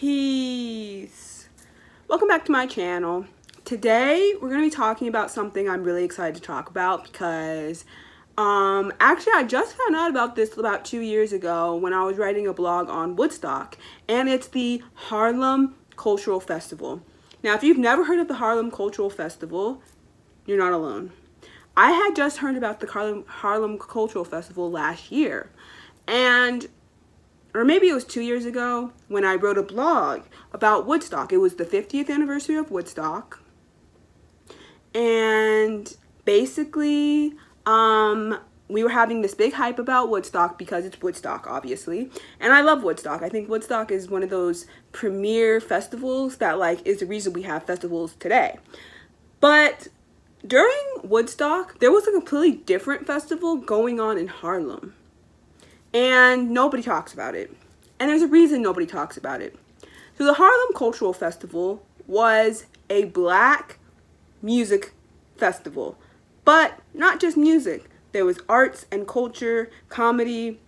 Peace. Welcome back to my channel. Today we're going to be talking about something I'm really excited to talk about because actually I just found out about this about 2 years ago when I was writing a blog on Woodstock, and it's the Harlem Cultural Festival. Now, if you've never heard of the Harlem Cultural Festival, you're not alone. I had just heard about the Harlem Cultural Festival last year, or maybe it was 2 years ago when I wrote a blog about Woodstock. It was the 50th anniversary of Woodstock. And basically, we were having this big hype about Woodstock because it's Woodstock, obviously. And I love Woodstock. I think Woodstock is one of those premier festivals that, is the reason we have festivals today. But during Woodstock, there was a completely different festival going on in Harlem. And nobody talks about it. And there's a reason nobody talks about it. So the Harlem Cultural Festival was a black music festival. But not just music. There was arts and culture, comedy.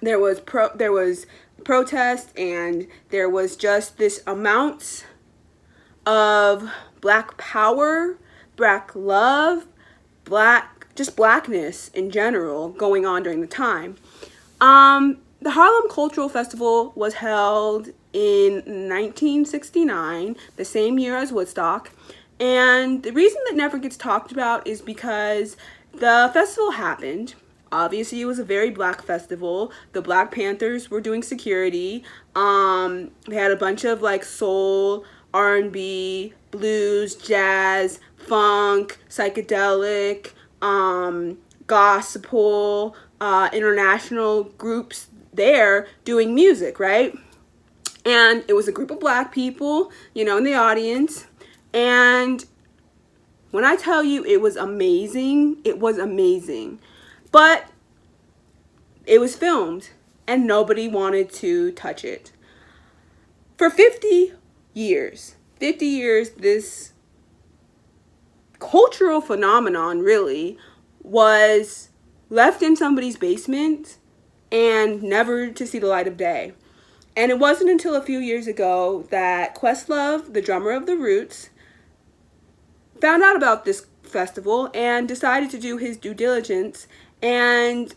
There was protest, and there was just this amount of black power, black love, blackness in general going on during the time. The Harlem Cultural Festival was held in 1969, the same year as Woodstock. And the reason that never gets talked about is because the festival happened. Obviously, it was a very black festival. The Black Panthers were doing security. They had a bunch of soul, R&B, blues, jazz, funk, psychedelic, gospel, international groups there doing music, right? And it was a group of black people, in the audience. And when I tell you it was amazing, it was amazing. But it was filmed and nobody wanted to touch it. For 50 years, this cultural phenomenon really was left in somebody's basement and never to see the light of day. And it wasn't until a few years ago that Questlove, the drummer of The Roots, found out about this festival and decided to do his due diligence and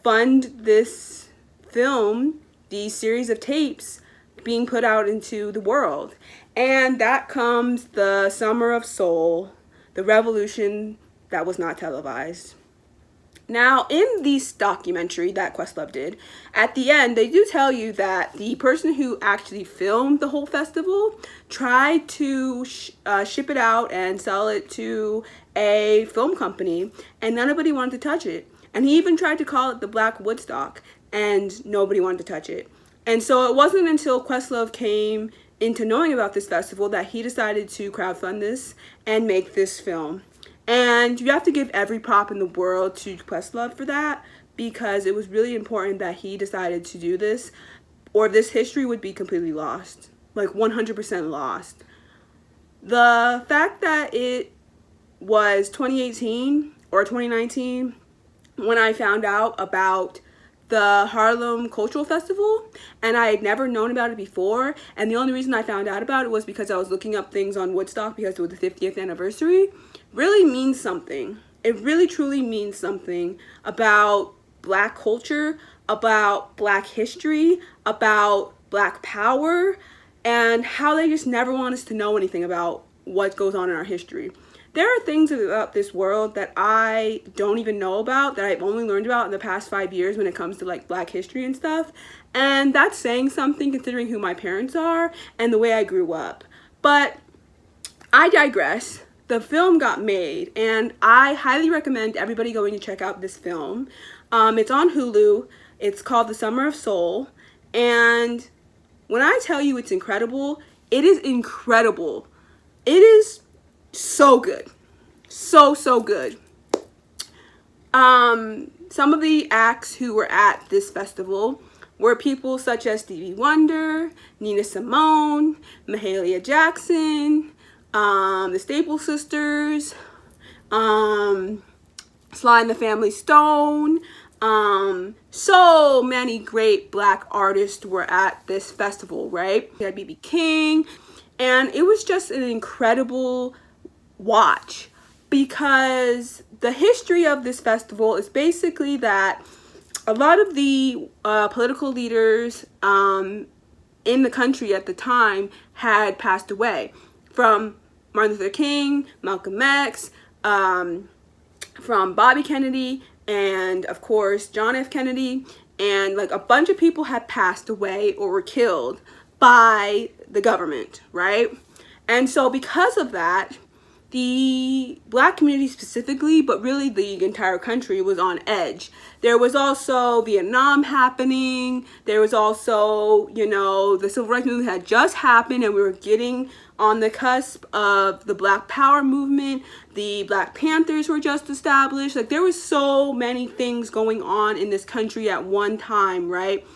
fund this film, these series of tapes being put out into the world. And that comes the Summer of Soul, the revolution that was not televised. Now, in this documentary that Questlove did, at the end, they do tell you that the person who actually filmed the whole festival tried to ship it out and sell it to a film company, and nobody wanted to touch it. And he even tried to call it the Black Woodstock, and nobody wanted to touch it. And so it wasn't until Questlove came into knowing about this festival that he decided to crowdfund this and make this film. And you have to give every prop in the world to Questlove for that, because it was really important that he decided to do this, or this history would be completely lost, 100% lost. The fact that it was 2018 or 2019 when I found out about the Harlem Cultural Festival, and I had never known about it before, and the only reason I found out about it was because I was looking up things on Woodstock because it was the 50th anniversary, really means something. It really truly means something about black culture, about black history, about black power, and how they just never want us to know anything about what goes on in our history. There are things about this world that I don't even know about, that I've only learned about in the past 5 years when it comes to black history and stuff. And that's saying something considering who my parents are and the way I grew up. But I digress. The film got made, and I highly recommend everybody going to check out this film. It's on Hulu. It's called The Summer of Soul. And when I tell you it's incredible, it is incredible. It is so good. So good. Some of the acts who were at this festival were people such as Stevie Wonder, Nina Simone, Mahalia Jackson, the Staple Sisters, Sly and the Family Stone, So many great Black artists were at this festival, right? We had B.B. King, and it was just an incredible watch, because the history of this festival is basically that a lot of the political leaders in the country at the time had passed away, from Martin Luther King, Malcolm X, from Bobby Kennedy, and of course John F. Kennedy, and like a bunch of people had passed away or were killed by the government, right? And so because of that, the Black community specifically, but really the entire country, was on edge. There was also Vietnam happening. There was also, you know, the Civil Rights Movement had just happened, and we were getting on the cusp of the Black Power movement. The Black Panthers were just established. Like, there was so many things going on in this country at one time, right?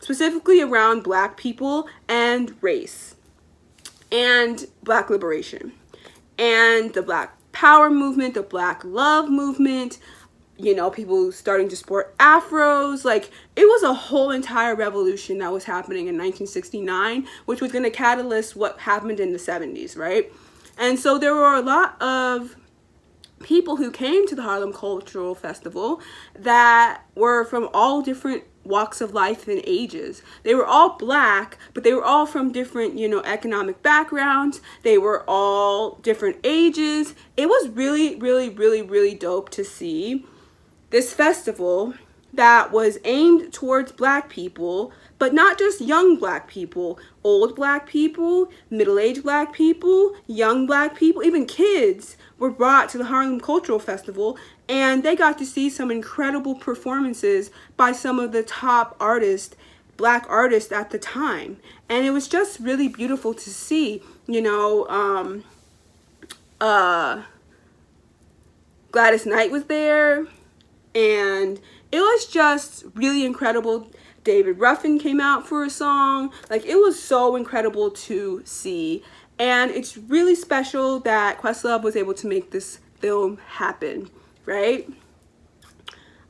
Specifically around Black people and race and Black liberation. And the Black Power movement, the Black Love movement, you know, people starting to sport afros. Like, it was a whole entire revolution that was happening in 1969, which was going to catalyst what happened in the 70s, right? And so there were a lot of people who came to the Harlem Cultural Festival that were from all different walks of life and ages. They were all Black, but they were all from different, you know, economic backgrounds. They were all different ages. It was really, really, really, really dope to see this festival that was aimed towards Black people, but not just young Black people, old Black people, middle-aged Black people, young Black people, even kids were brought to the Harlem Cultural Festival, and they got to see some incredible performances by some of the top artists, Black artists at the time. And it was just really beautiful to see, you know, Gladys Knight was there, and it was just really incredible. David Ruffin came out for a song. Like, it was so incredible to see. And it's really special that Questlove was able to make this film happen, right?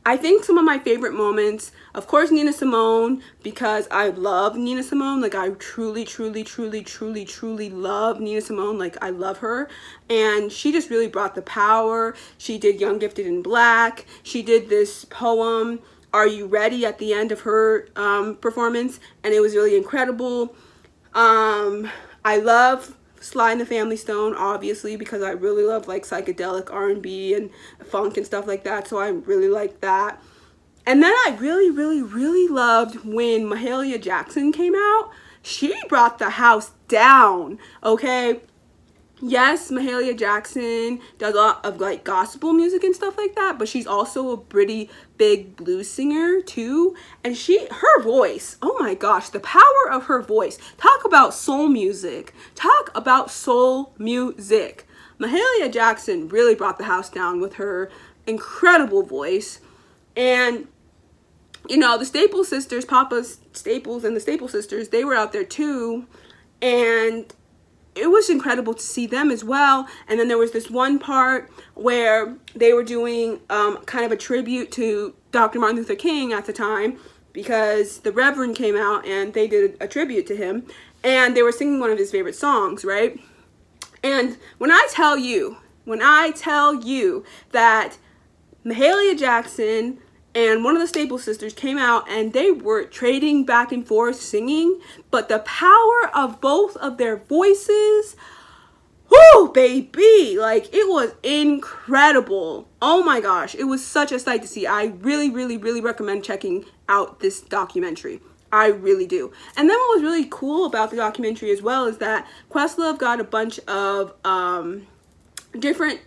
I think some of my favorite moments, of course, Nina Simone, because I love Nina Simone. Like, I truly, truly, truly, truly, truly love Nina Simone. Like, I love her. And she just really brought the power. She did Young, Gifted, and Black. She did this poem, Are You Ready, at the end of her performance. And it was really incredible. I love Sly and the Family Stone, obviously, because I really love like psychedelic R&B and funk and stuff like that, so I really like that. And then I really, really, really loved when Mahalia Jackson came out. She brought the house down, okay? Yes, Mahalia Jackson does a lot of like gospel music and stuff like that, but she's also a pretty big blues singer too. And her voice, oh my gosh, the power of her voice. Talk about soul music. Talk about soul music. Mahalia Jackson really brought the house down with her incredible voice. And you know, the Staple Sisters, Papa Staples and the Staple Sisters, they were out there too. And it was incredible to see them as well. And then there was this one part where they were doing kind of a tribute to Dr. Martin Luther King at the time, because the Reverend came out and they did a tribute to him, and they were singing one of his favorite songs, right? And when I tell you that Mahalia Jackson and one of the Staple Sisters came out and they were trading back and forth singing, but the power of both of their voices, whoo, baby, like, it was incredible. Oh my gosh, it was such a sight to see. I really, really, really recommend checking out this documentary. I really do. And then what was really cool about the documentary as well is that Questlove got a bunch of different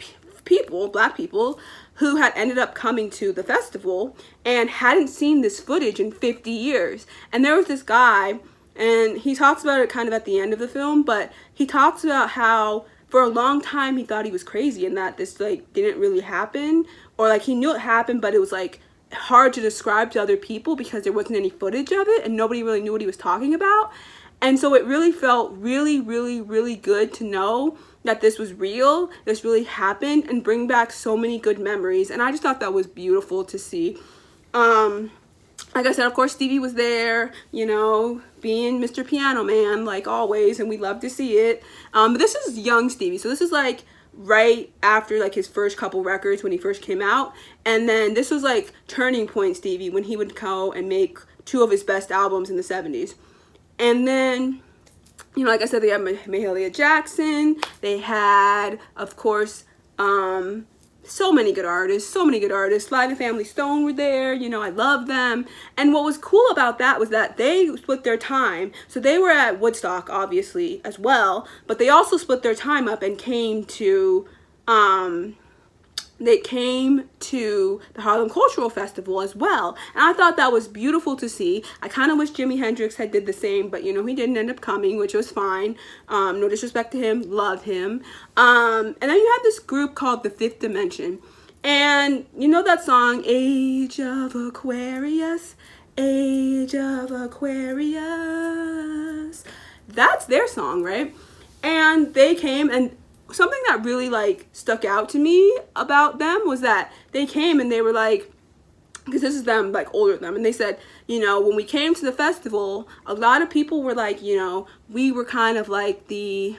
people, Black people, who had ended up coming to the festival and hadn't seen this footage in 50 years. And there was this guy, and he talks about it kind of at the end of the film, but he talks about how for a long time he thought he was crazy and that this like didn't really happen, or like he knew it happened, but it was like hard to describe to other people because there wasn't any footage of it and nobody really knew what he was talking about. And so it really felt really, really, really good to know that this was real, this really happened, and bring back so many good memories. And I just thought that was beautiful to see. Like I said, of course, Stevie was there, you know, being Mr. Piano Man, like always, and we love to see it. But this is young Stevie, so this is like right after like his first couple records when he first came out. And then this was like turning point Stevie, when he would go and make two of his best albums in the 70s. And then, you know, like I said, they had Mahalia Jackson. They had, of course, so many good artists. Sly and Family Stone were there. You know, I love them. And what was cool about that was that they split their time. So they were at Woodstock, obviously, as well. But they also split their time up and came to the Harlem Cultural Festival as well. And I thought that was beautiful to see. I kind of wish Jimi Hendrix had did the same, but, you know, he didn't end up coming, which was fine. No disrespect to him. Love him. And then you have this group called The Fifth Dimension. And you know that song, Age of Aquarius, Age of Aquarius. That's their song, right? And they came, and something that really like stuck out to me about them was that they came and they were like, because this is them like older than them, and they said, you know, when we came to the festival, a lot of people were like, you know, we were kind of like the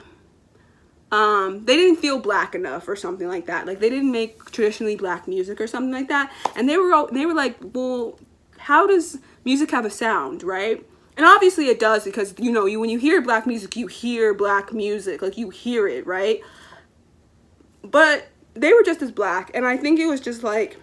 they didn't feel black enough or something like that, like they didn't make traditionally black music or something like that. And they were like, well, how does music have a sound, right? And obviously it does, because, you know, when you hear black music, you hear black music, like you hear it, right? But they were just as black, and I think it was just like,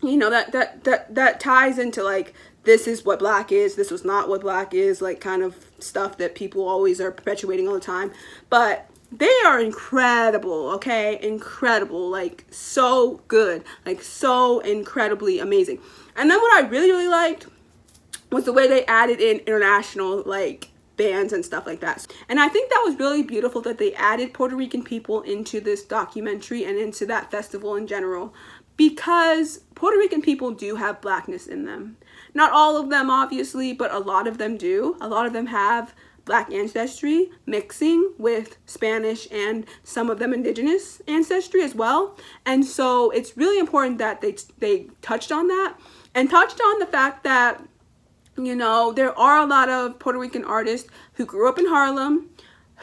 you know, that ties into like, this is what black is, this was not what black is, like kind of stuff that people always are perpetuating all the time. But they are incredible, okay? Incredible, like so good, like so incredibly amazing. And then what I really, really liked was the way they added in international like bands and stuff like that. And I think that was really beautiful that they added Puerto Rican people into this documentary and into that festival in general, because Puerto Rican people do have blackness in them. Not all of them, obviously, but a lot of them do. A lot of them have black ancestry mixing with Spanish and some of them indigenous ancestry as well. And so it's really important that they touched on that, and touched on the fact that, you know, there are a lot of Puerto Rican artists who grew up in Harlem,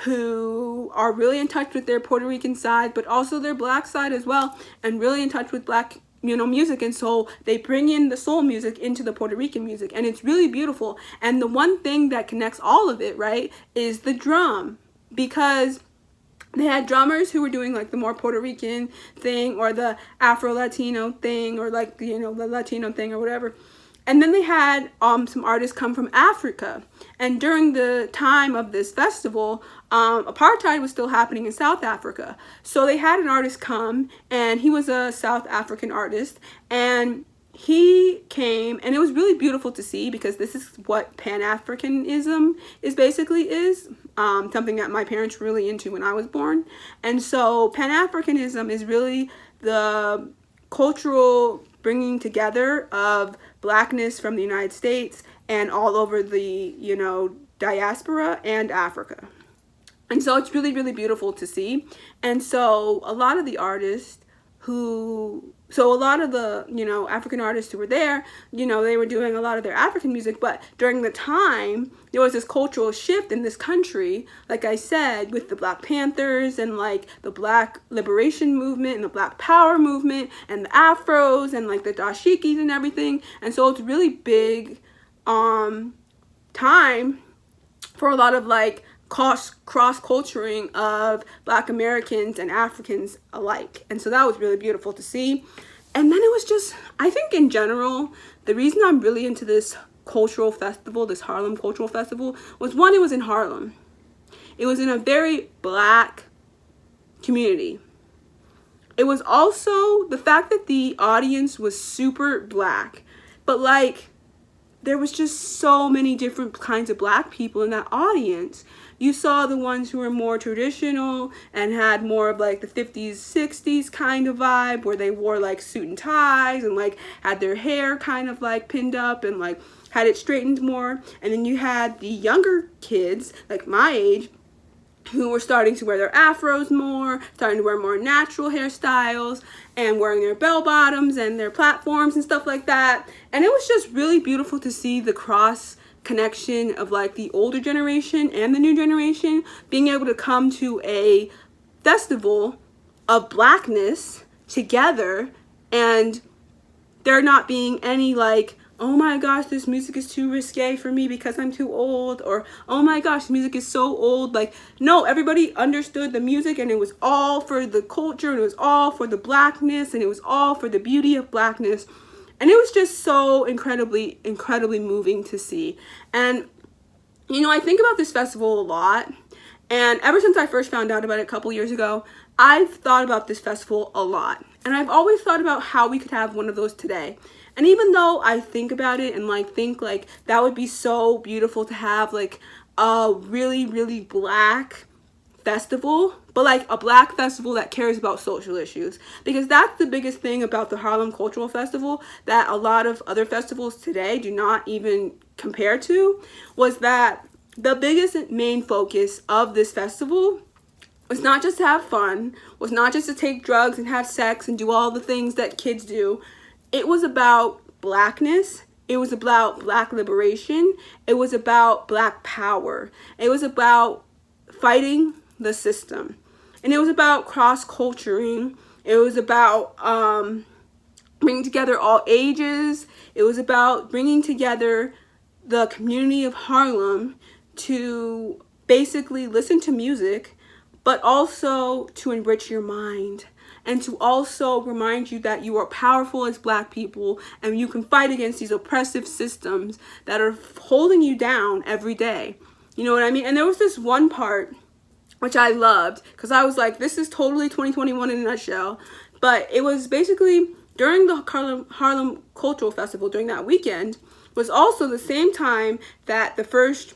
who are really in touch with their Puerto Rican side, but also their black side as well, and really in touch with black, you know, music. And so they bring in the soul music into the Puerto Rican music, and it's really beautiful. And the one thing that connects all of it, right, is the drum, because they had drummers who were doing like the more Puerto Rican thing, or the Afro-Latino thing, or like, you know, the Latino thing or whatever. And then they had some artists come from Africa. And during the time of this festival, apartheid was still happening in South Africa. So they had an artist come, and he was a South African artist. And he came, and it was really beautiful to see, because this is what Pan-Africanism is something that my parents were really into when I was born. And so Pan-Africanism is really the cultural bringing together of blackness from the United States and all over the, you know, diaspora and Africa. And so it's really, really beautiful to see. And so a lot of the you know, African artists who were there, you know, they were doing a lot of their African music. But during the time, there was this cultural shift in this country, like I said, with the Black Panthers and like the Black Liberation Movement and the Black Power Movement and the Afros and like the dashikis and everything. And so it's really big time for a lot of like cross-culturing of Black Americans and Africans alike. And so that was really beautiful to see. And then it was just, I think in general, the reason I'm really into this cultural festival, this Harlem Cultural Festival, was one, it was in Harlem. It was in a very black community. It was also the fact that the audience was super black, but like there was just so many different kinds of black people in that audience. You saw the ones who were more traditional and had more of like the 50s, 60s kind of vibe, where they wore like suit and ties and like had their hair kind of like pinned up and like had it straightened more. And then you had the younger kids, like my age, who were starting to wear their afros more, starting to wear more natural hairstyles, and wearing their bell bottoms and their platforms and stuff like that. And it was just really beautiful to see the cross connection of like the older generation and the new generation being able to come to a festival of Blackness together, and there not being any like, oh my gosh, this music is too risque for me because I'm too old, or oh my gosh, music is so old. Like, no, everybody understood the music, and it was all for the culture, and it was all for the Blackness, and it was all for the beauty of Blackness. And it was just so incredibly moving to see. And you know, I think about this festival a lot, and ever since I first found out about it a couple years ago, I've thought about this festival a lot. And I've always thought about how we could have one of those today. And even though I think about it and like think like that would be so beautiful to have like a really Black festival, but like a Black festival that cares about social issues, because that's the biggest thing about the Harlem Cultural Festival that a lot of other festivals today do not even compare to, was that the biggest main focus of this festival was not just to have fun, was not just to take drugs and have sex and do all the things that kids do. It was about Blackness. It was about Black liberation. It was about Black power. It was about fighting the system. And it was about cross-culturing. It was about bringing together all ages. It was about bringing together the community of Harlem to basically listen to music, but also to enrich your mind, and to also remind you that you are powerful as Black people, and you can fight against these oppressive systems that are holding you down every day. You know what I mean? And there was this one part which I loved, because I was like, this is totally 2021 in a nutshell. But it was basically during the Harlem Cultural Festival, during that weekend, was also the same time that the first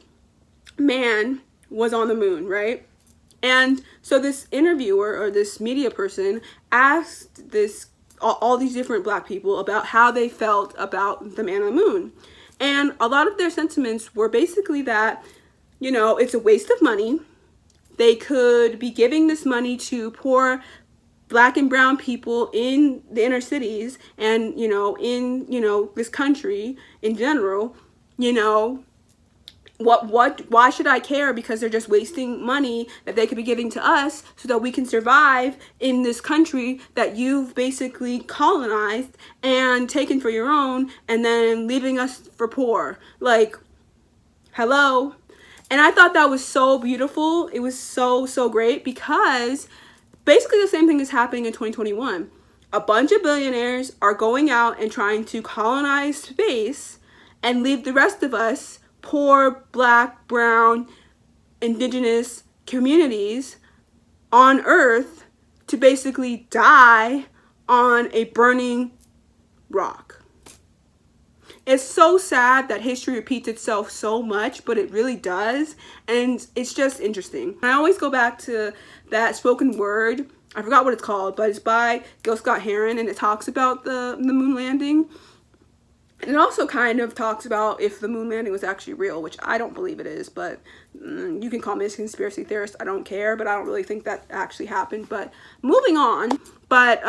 man was on the moon, right? And so this interviewer or this media person asked all these different Black people about how they felt about the man on the moon. And a lot of their sentiments were basically that, you know, it's a waste of money. They could be giving this money to poor Black and brown people in the inner cities and, you know, in, you know, this country in general. You know, why should I care? Because they're just wasting money that they could be giving to us so that we can survive in this country that you've basically colonized and taken for your own, and then leaving us for poor. Like, hello. And I thought that was so beautiful. It was so great, because basically the same thing is happening in 2021. A bunch of billionaires are going out and trying to colonize space and leave the rest of us, poor Black, brown, indigenous communities on Earth, to basically die on a burning rock. It's so sad that history repeats itself so much, but it really does, and it's just interesting. I always go back to that spoken word. I forgot what it's called, but it's by Gil Scott-Heron, and it talks about the moon landing. And it also kind of talks about if the moon landing was actually real, which I don't believe it is, but you can call me a conspiracy theorist. I don't care, but I don't really think that actually happened. But moving on. But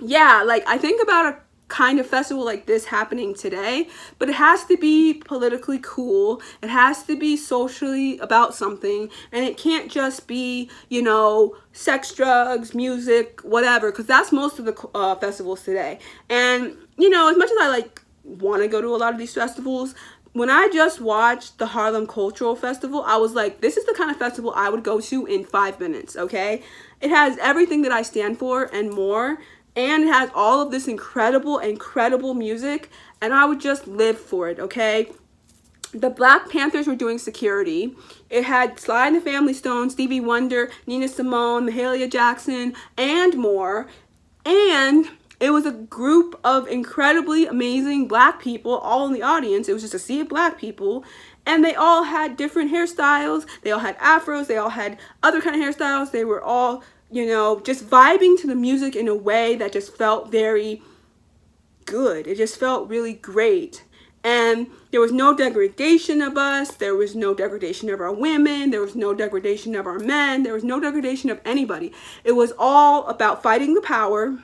yeah, like I think about a kind of festival like this happening today, but it has to be politically cool. It has to be socially about something, and it can't just be, you know, sex, drugs, music, whatever, because that's most of the festivals today. And you know, as much as I like want to go to a lot of these festivals, when I just watched the Harlem Cultural Festival, I was like, this is the kind of festival I would go to in 5 minutes. Okay, it has everything that I stand for and more. And it has all of this incredible music, and I would just live for it, okay? The Black Panthers were doing security. It had Sly and the Family Stone, Stevie Wonder, Nina Simone, Mahalia Jackson, and more. And it was a group of incredibly amazing Black people all in the audience. It was just a sea of Black people. And they all had different hairstyles. They all had afros. They all had other kind of hairstyles. They were all, you know, just vibing to the music in a way that just felt very good. It just felt really great. And there was no degradation of us. There was no degradation of our women. There was no degradation of our men. There was no degradation of anybody. It was all about fighting the power,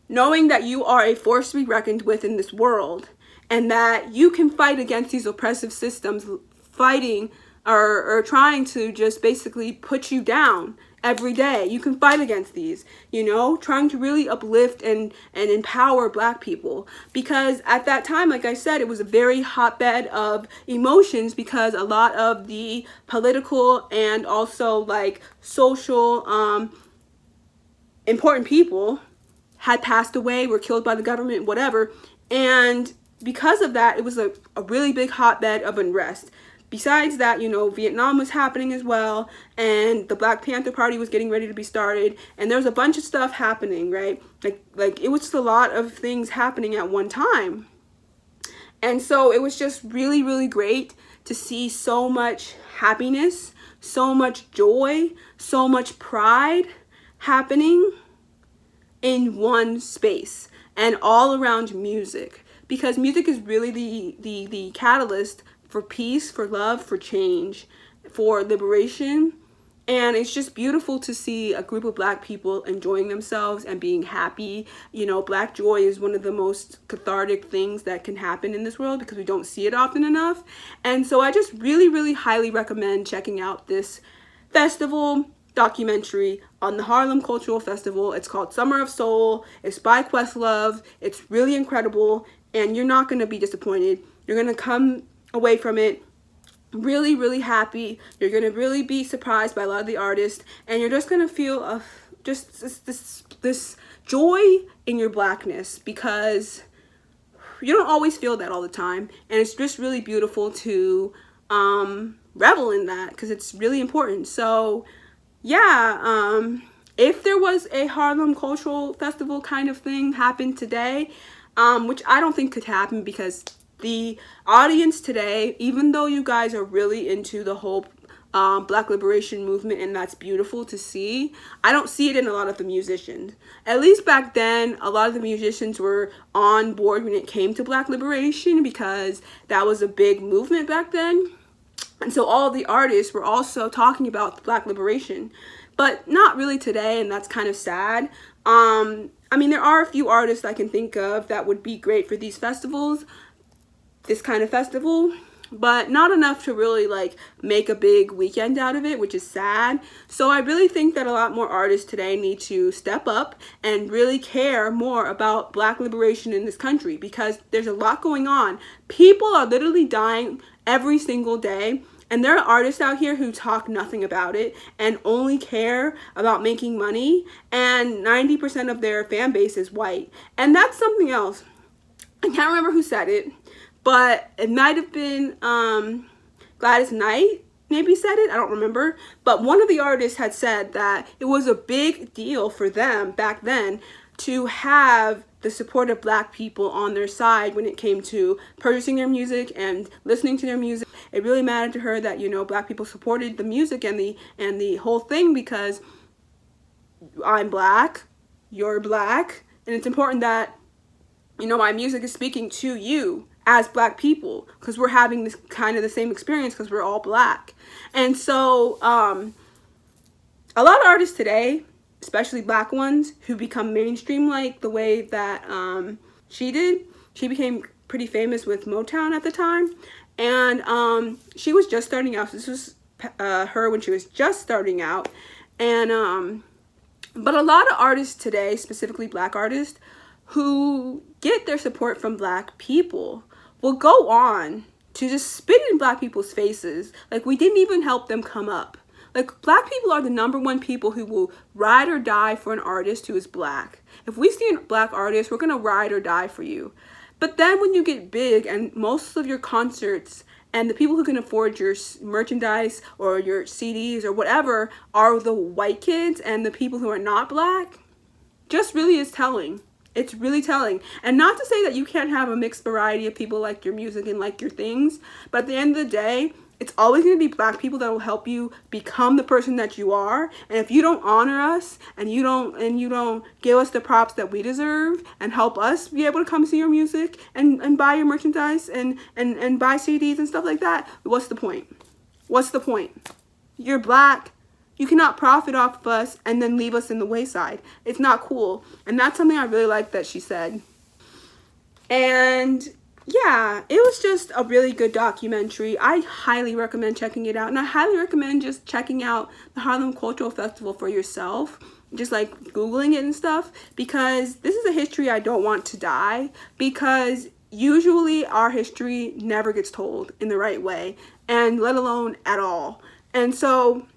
knowing that you are a force to be reckoned with in this world, and that you can fight against these oppressive systems, fighting or trying to just basically put you down every day. You can fight against these, trying to really uplift and empower Black people. Because at that time, like I said, it was a very hotbed of emotions, because a lot of the political and also like social important people had passed away, were killed by the government, whatever. And because of that, it was a really big hotbed of unrest. Besides that, Vietnam was happening as well, and the Black Panther Party was getting ready to be started, and there was a bunch of stuff happening, right? Like it was just a lot of things happening at one time. And so it was just really, really great to see so much happiness, so much joy, so much pride happening in one space, and all around music, because music is really the catalyst for peace, for love, for change, for liberation. And it's just beautiful to see a group of Black people enjoying themselves and being happy. Black joy is one of the most cathartic things that can happen in this world, because we don't see it often enough. And so I just really, really highly recommend checking out this festival documentary on the Harlem Cultural Festival. It's called Summer of Soul. It's by Questlove. It's really incredible, and you're not going to be disappointed. You're going to come away from it really, really happy. You're going to really be surprised by a lot of the artists, and you're just going to feel just this joy in your Blackness, because you don't always feel that all the time, and it's just really beautiful to revel in that, because it's really important. So yeah, if there was a Harlem Cultural Festival kind of thing happen today, which I don't think could happen, because the audience today, even though you guys are really into the whole Black liberation movement, and that's beautiful to see, I don't see it in a lot of the musicians. At least back then, a lot of the musicians were on board when it came to Black liberation, because that was a big movement back then. And so all the artists were also talking about Black liberation, but not really today, and that's kind of sad. There are a few artists I can think of that would be great for these festivals, this kind of festival, but not enough to really make a big weekend out of it, which is sad. So I really think that a lot more artists today need to step up and really care more about Black liberation in this country, because there's a lot going on. People are literally dying every single day, and there are artists out here who talk nothing about it and only care about making money, and 90% of their fan base is white. And that's something else. I can't remember who said it, but it might have been Gladys Knight maybe said it, I don't remember. But one of the artists had said that it was a big deal for them back then to have the support of Black people on their side when it came to purchasing their music and listening to their music. It really mattered to her that, Black people supported the music and the whole thing, because I'm Black, you're Black, and it's important that, my music is speaking to you as Black people, because we're having this kind of the same experience, because we're all Black. And so a lot of artists today, especially Black ones, who become mainstream like the way that she did. She became pretty famous with Motown at the time, and she was just starting out. This was her when she was just starting out, and but a lot of artists today, specifically Black artists, who get their support from Black people, will go on to just spit in Black people's faces like we didn't even help them come up. Black people are the #1 people who will ride or die for an artist who is Black. If we see a Black artist, we're going to ride or die for you. But then when you get big and most of your concerts and the people who can afford your merchandise or your CDs or whatever are the white kids and the people who are not Black, just really is telling. It's really telling. And not to say that you can't have a mixed variety of people like your music and like your things, but at the end of the day, It's always going to be Black people that will help you become the person that you are. And if you don't honor us and you don't give us the props that we deserve and help us be able to come see your music and buy your merchandise and buy CDs and stuff like that, what's the point? What's the point? You're Black. You cannot profit off of us and then leave us in the wayside. It's not cool. And that's something I really like that she said. And yeah, it was just a really good documentary. I highly recommend checking it out. And I highly recommend just checking out the Harlem Cultural Festival for yourself. Just like Googling it and stuff. Because this is a history I don't want to die. Because usually our history never gets told in the right way. And let alone at all. And so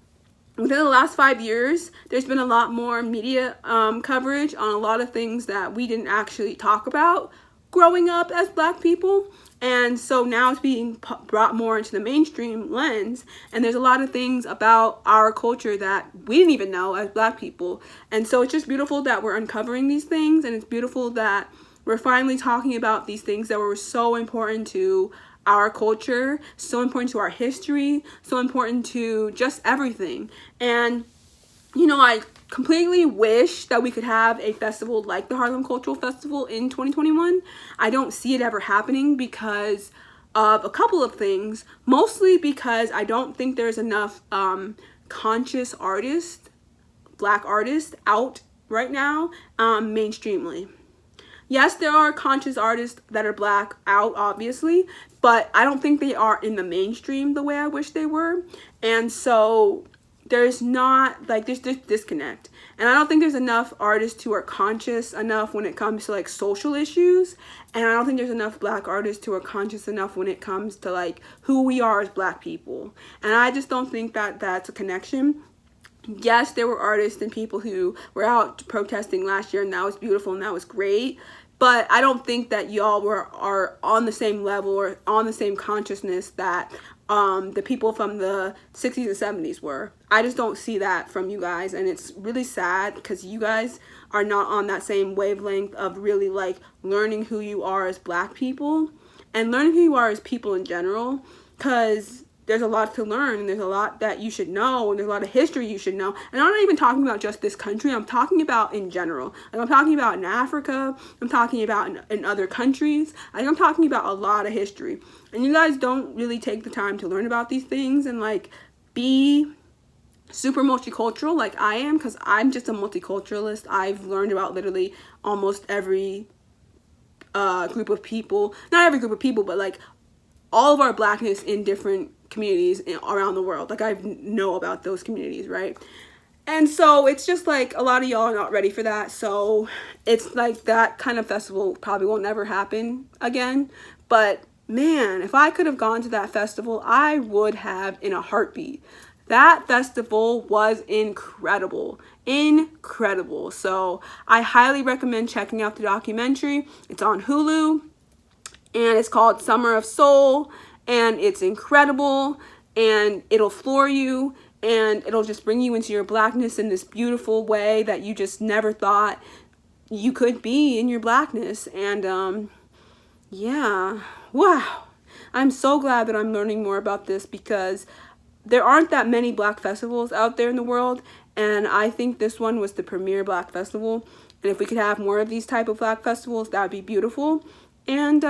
within the last 5 years, there's been a lot more media coverage on a lot of things that we didn't actually talk about growing up as Black people. And so now it's being brought more into the mainstream lens. And there's a lot of things about our culture that we didn't even know as Black people. And so it's just beautiful that we're uncovering these things. And it's beautiful that we're finally talking about these things that were so important to our culture, so important to our history, so important to just everything. And, you know, I completely wish that we could have a festival like the Harlem Cultural Festival in 2021. I don't see it ever happening because of a couple of things. Mostly because I don't think there's enough conscious artists, Black artists out right now mainstreamly. Yes, there are conscious artists that are Black out, obviously, but I don't think they are in the mainstream the way I wish they were. And so there's not, like, there's this disconnect. And I don't think there's enough artists who are conscious enough when it comes to, like, social issues. And I don't think there's enough Black artists who are conscious enough when it comes to, like, who we are as Black people. And I just don't think that that's a connection. Yes, there were artists and people who were out protesting last year, and that was beautiful and that was great. But I don't think that y'all are on the same level or on the same consciousness that the people from the 60s and 70s were. I just don't see that from you guys, and it's really sad because you guys are not on that same wavelength of really, like, learning who you are as Black people and learning who you are as people in general, because there's a lot to learn, and there's a lot that you should know, and there's a lot of history you should know. And I'm not even talking about just this country. I'm talking about in general. Like, I'm talking about in Africa. I'm talking about in other countries. Like, I'm talking about a lot of history. And you guys don't really take the time to learn about these things and, like, be super multicultural like I am, because I'm just a multiculturalist. I've learned about literally almost every group of people. Not every group of people, but, like, all of our Blackness in different communities around the world. Like, I know about those communities, right? And so it's just like a lot of y'all are not ready for that. So it's like that kind of festival probably won't never happen again. But man, if I could have gone to that festival, I would have in a heartbeat. That festival was incredible. Incredible. So I highly recommend checking out the documentary. It's on Hulu. And it's called Summer of Soul, and it's incredible, and it'll floor you, and it'll just bring you into your Blackness in this beautiful way that you just never thought you could be in your Blackness. And yeah, wow. I'm so glad that I'm learning more about this, because there aren't that many Black festivals out there in the world, and I think this one was the premier Black festival. And if we could have more of these type of Black festivals, that would be beautiful. And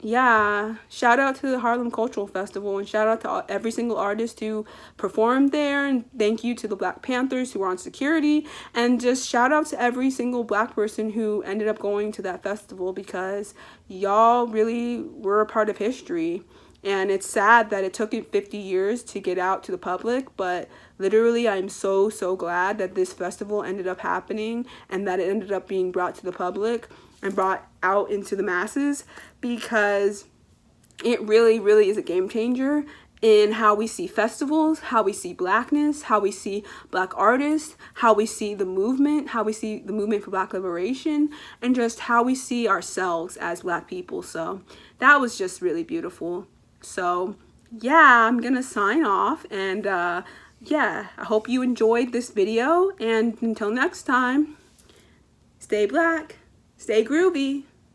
yeah, shout out to the Harlem Cultural Festival, and shout out to every single artist who performed there, and thank you to the Black Panthers who were on security, and just shout out to every single Black person who ended up going to that festival, because y'all really were a part of history. And it's sad that it took it 50 years to get out to the public, but literally I'm so glad that this festival ended up happening and that it ended up being brought to the public and brought out into the masses, because it really is a game changer in how we see festivals, how we see Blackness, how we see Black artists, how we see the movement, how we see the movement for Black liberation, and just how we see ourselves as Black people. So that was just really beautiful. So yeah, I'm gonna sign off, and yeah, I hope you enjoyed this video, and until next time, stay Black, stay groovy.